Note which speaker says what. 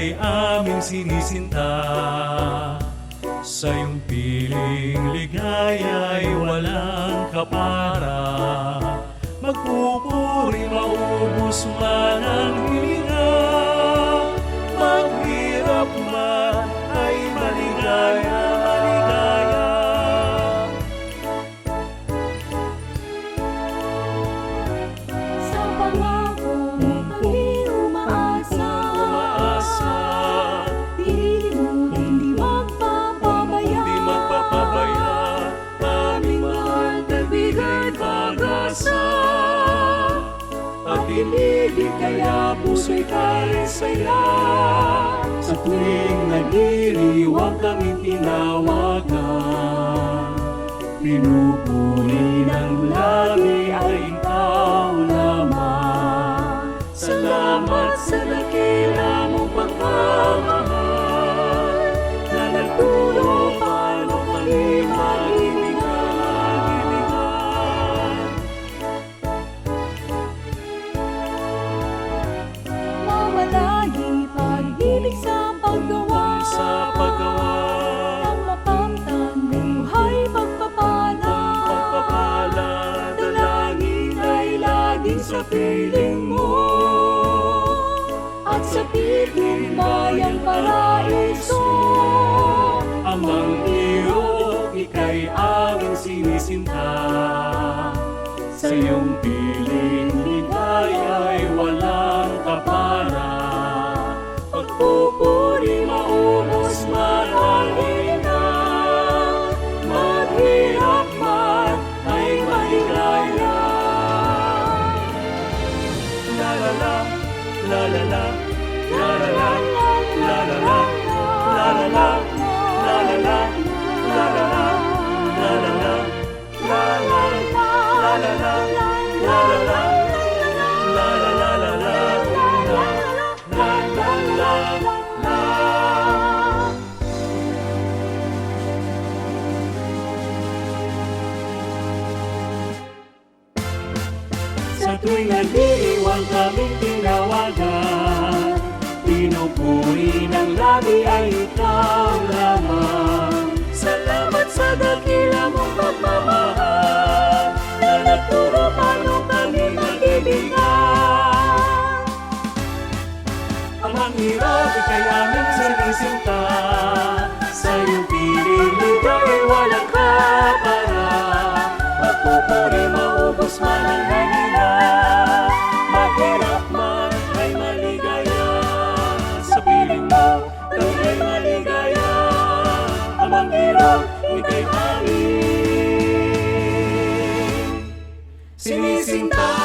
Speaker 1: ika'y aming sinisinta. Sa iyong piling ligaya'y walang kapara. Magpupuri, maubos man ang hilinga. Maghirap man ay maligaya, maligaya.
Speaker 2: Sa pangako aking umaasa, piling mo hindi magpapabaya. Aming mahal, nagbigay pag-asa. At inibig kaya puso'y saya. Sa tuwing nagdiriwang kami tinawagan, pinupuri ng labi ay ikaw lamang. Salamat sa dakila mong pagmamahal, na nagtulong paano kami mag-ibigay. Mawalay pag-ibig sa paggawa, ang mapamtan buhay pagpapala. Dalangin ay laging sa piling mo, at sa piling bayang paraiso. Amang iyo, ika'y aming sinisinta. Sa iyong piling ligaya'y walang kapara. Pagpupuri, maubos man ang hininga. Maghirap man ay maligaya. La la la, la la la, la la la, la la la, la la la, la la la, la la la, la la la, la la la, la la la, sa tuwing nagdiriwang kaming tinawagan, pinupuri ng labi ay ikaw lamang. Salamat sa dakila mong pagmamahal, na nagturo paano kami mag-ibigay. Amang hirap, ika'y aming sinisinta. Sa iyong piling ligay walang kapara. Magpupuri, maubos man ang hininga. Maghirap man ay maligaya. Sa piling mo, kami ay maligaya. Amang hirap, ika'y aming sinisinta.